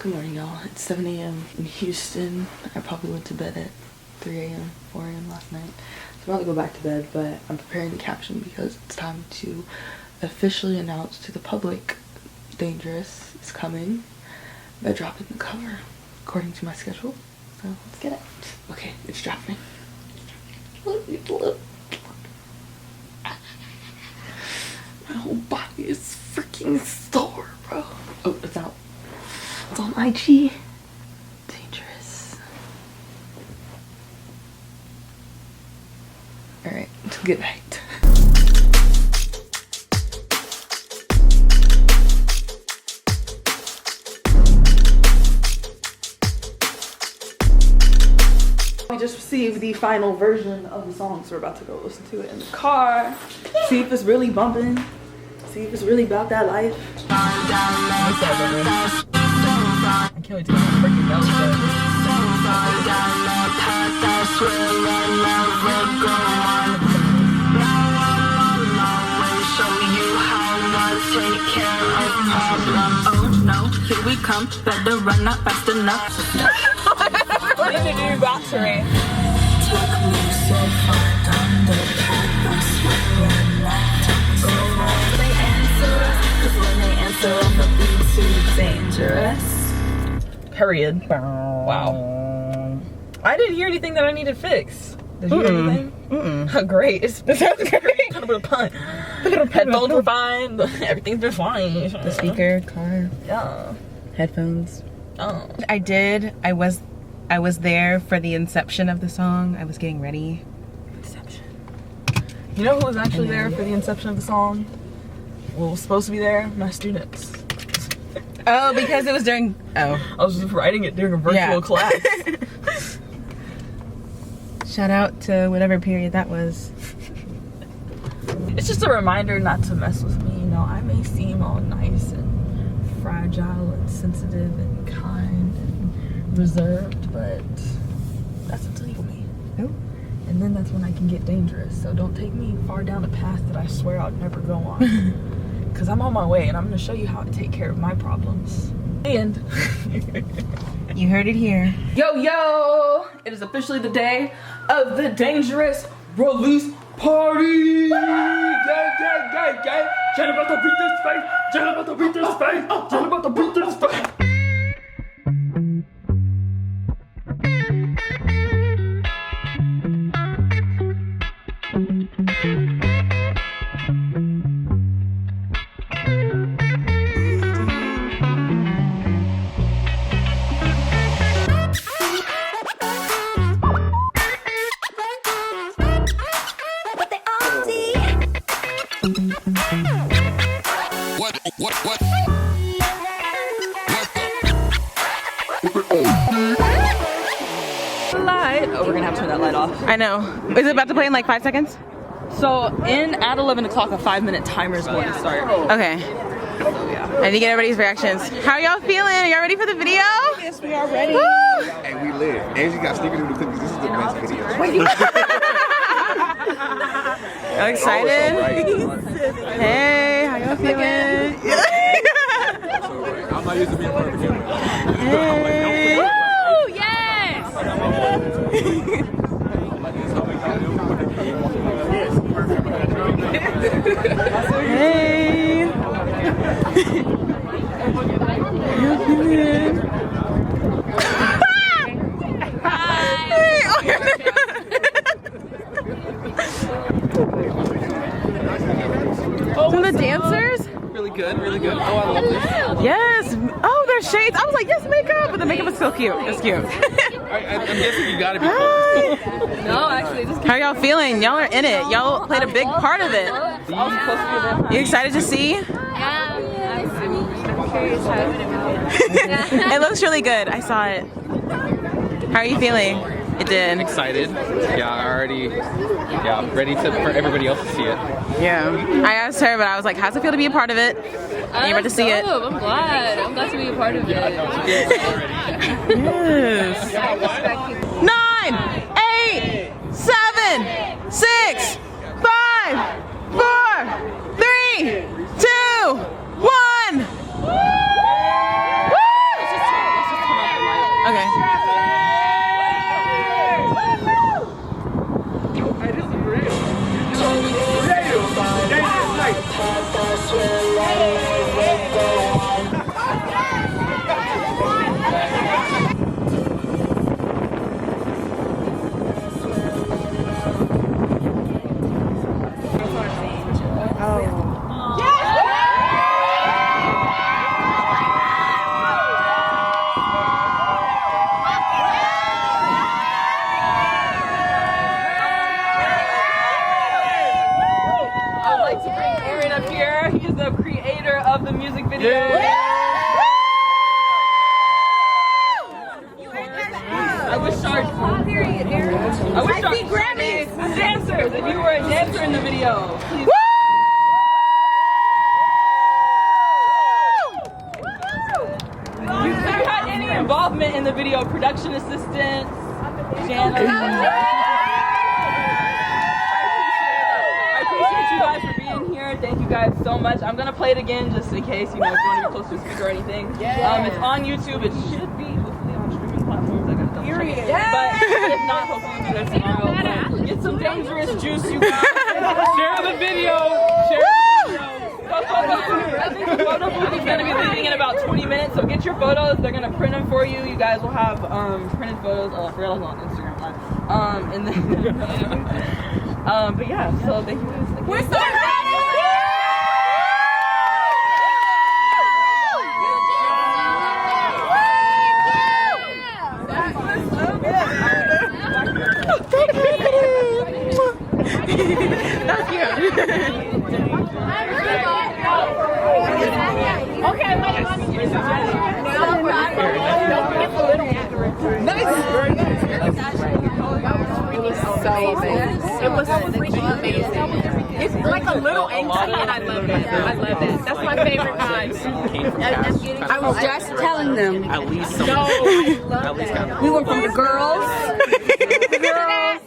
Good morning, y'all. It's 7 a.m. in Houston. I probably went to bed at 3 a.m., 4 a.m. last night. So I'm about to go back to bed, but I'm preparing the caption because it's time to officially announce to the public Dangerous is coming by dropping the cover according to my schedule. So let's get it. Okay, it's dropping. My whole body is freaking sore, bro. Oh, it's out. It's on IG. Dangerous. Alright, good night. We just received the final version of the song, so we're about to go listen to it in the car. See if it's really bumping. See if it's really about that life. I can't wait to get my freaking belly done. Oh no, here we come. Better run not fast enough. What did you do, battery? Took me so far down the path. I swear I'm not so wrong. They answer us, 'cause when they answer, I'ma be too dangerous. Period. Wow. I didn't hear anything that I needed fixed. Did you hear anything? Great. That sounds great. Kind of a pun. Headphones were fine. Everything's been fine. The speaker, car, Yeah. headphones. Oh. I was there for the inception of the song. I was getting ready. Inception. You know who was actually there for the inception of the song? Well, was supposed to be there? My students. Oh, because it was during, I was just writing it during a virtual class. Shout out to whatever period that was. It's just a reminder not to mess with me. You know, I may seem all nice and fragile and sensitive and kind and reserved, but that's until you me. Oh. And then that's when I can get dangerous. So don't take me far down a path that I swear I'll never go on. Because I'm on my way and I'm going to show you how to take care of my problems. And You heard it here. yo, it is officially the day of the Dangerous release party. Gang. Jen about to beat this face. Jen about to beat this face. Jen about to beat this face. Light. Oh, we're gonna have to turn that light off. I know. Is it about to play in like 5 seconds? So at 11 o'clock, a 5-minute timer is going to start. Okay. I need to get everybody's reactions. How are y'all feeling? Are y'all ready for the video? Yes, we are ready. Woo! Hey, we live. Angie got sneakerdoodle cookies. This is the best video. Y'all excited? Hey, how y'all feeling? I'm not used to being part of the camera. Hey. Woo! Yes! Hey. Some of the dancers? Really good, really good. Oh, I love this. Yes. Oh, there's shades. I was like, yes, makeup. But the makeup is so cute. It's cute. I'm guessing you gotta be Hi. No, actually, just How y'all feeling? Y'all are in it. Y'all played a big part of it. You excited to see? I'm curious how it's gonna go. It looks really good. I saw it. How are you feeling? It did. Excited. Ready for everybody else to see it. Yeah. I asked her, but I was like, how's it feel to be a part of it? And you're about to see it. I'm glad. I'm glad to be a part of it. Yes. 9, 8, 7, 6, 5, 4, 3, 2, 1. Woo! Okay. He's the creator of the music video. I wish Shark. I wish Shark Grammys. Dancers. If you were a dancer in the video, please. You had any involvement in the video? Production assistants, Jana. You guys for being here. Thank you guys so much. I'm gonna play it again just in case, you know, if you want to be close to a speaker or anything. It's on YouTube. It should be hopefully on streaming platforms. I gotta double check it. But if not, hopefully it'll be there tomorrow. Get some dangerous juice, you guys. Share the video. Share the video. I think the photo booth is gonna be leaving in about 20 minutes. So get your photos. They're gonna print them for you. You guys will have printed photos. Oh, I forgot I was on Instagram Live. And then. But yeah, so thank you guys. We're so ready! That's cute. Okay, wait. So amazing. It was freaking amazing. It's like a little angsty, and I love that. I love that. That's my favorite vibe. I was just telling them. At least some. No, At least kind of. we went from the girls. The girls.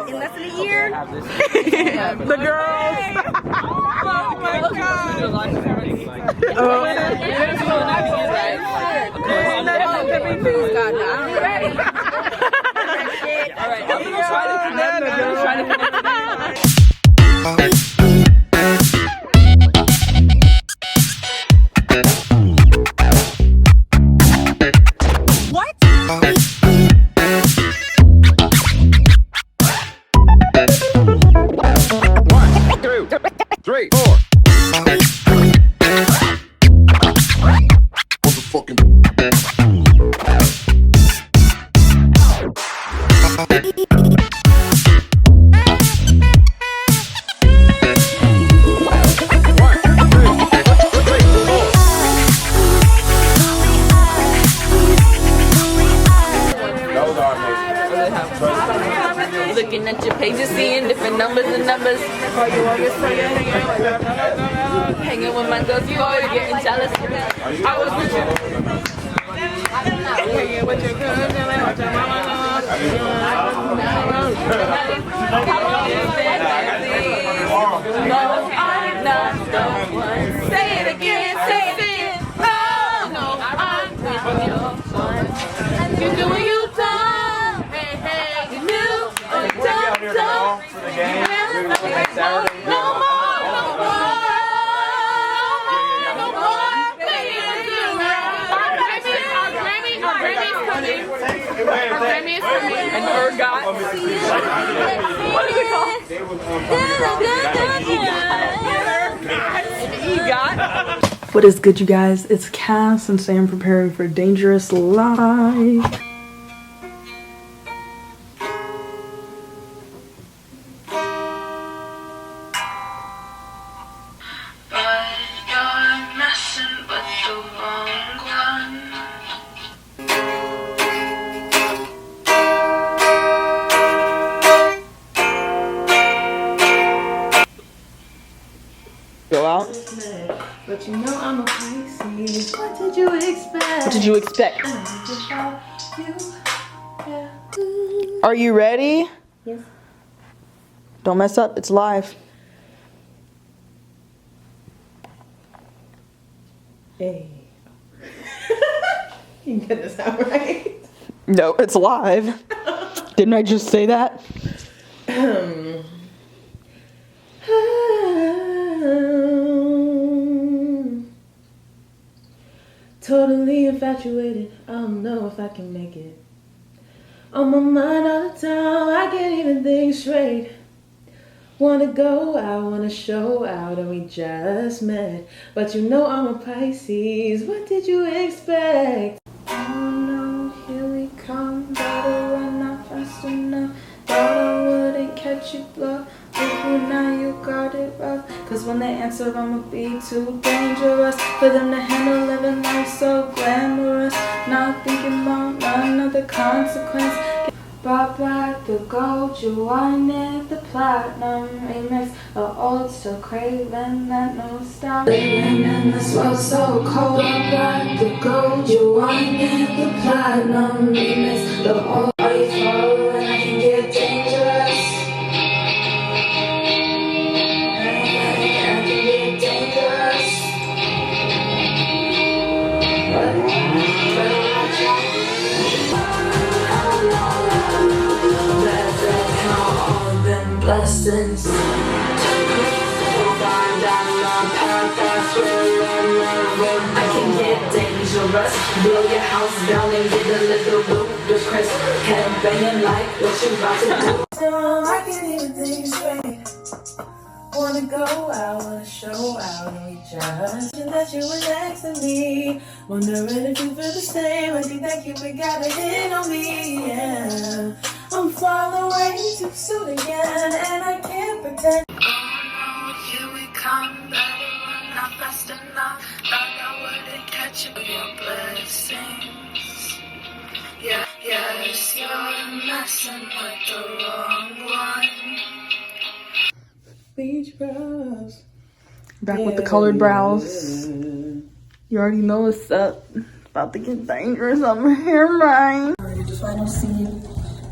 In less than a year. The girls. Oh my god. I'm ready. Alright, I'm gonna try to connect. What? 1, 2, 3, 4. Motherfucking. Looking at your pages, seeing different numbers and numbers. Hanging with my girls, you always getting jealous. I was with you. Hanging with your girls, and I want your mama. No, I'm not the one. Say it again, say it again. No, I'm with your son. You do what you done. Hey, hey, you do what you done. No more, no more. No more. Our Grammy is coming. And ERGOT. What is it called? EGOT. What is good, you guys? It's Cass, and today I'm preparing for Dangerous Live. Go out. But you know I'm a Pisces. What did you expect? What did you expect? Are you ready? Yes. Don't mess up. It's live. Hey. You get this out right. No, it's live. Didn't I just say that? Totally infatuated. I don't know if I can make it. On my mind all the time. I can't even think straight. Wanna go out, wanna show out, and we just met. But you know I'm a Pisces. What did you expect? Oh no, here we come. Gotta run not fast enough. Thought I wouldn't catch you bluff. With you now you got it rough. Cause when they answer I'ma be too dangerous for them to handle living life so glamorous. Not thinking about none of the consequence. Brought back the gold, you wanted the platinum remix. The old still craving that nostalgia. Living in this world so cold. Brought back the gold, you wanted the platinum remix. The old, are you following? I can get dangerous. I can get dangerous. Blessings. I can get dangerous. Blow your house down and get a little ludicrous. Head banging like what you about to do. I can't even think straight. Wanna go out, wanna show out, and we just that you were next to me. Wondering if you feel the same. I think that you got a hit on me. Yeah. I'm far away too soon again, and I can't pretend. Oh no, here we come, better run not fast enough. Thought I wouldn't catch you with your blessings. Yeah, yes, you're messing with the wrong one. Beach brows. Back with the colored brows. You already know what's up. About to get dangerous on my hair, right? Alright, just final scene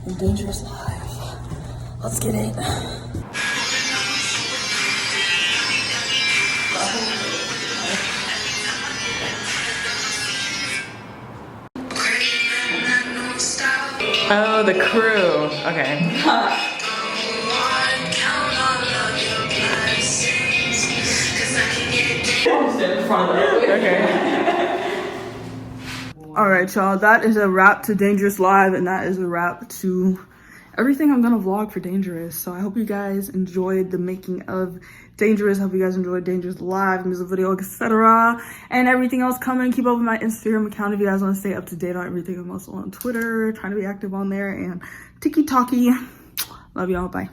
in Dangerous Live. Let's get it. Oh, the crew. Okay. Okay. Alright, y'all. That is a wrap to Dangerous Live, and that is a wrap to everything I'm gonna vlog for Dangerous. So I hope you guys enjoyed the making of Dangerous. I hope you guys enjoyed Dangerous Live, music video, etc. And everything else coming. Keep up with my Instagram account if you guys want to stay up to date on everything. I'm also on Twitter, trying to be active on there, and TikTok. Love y'all. Bye.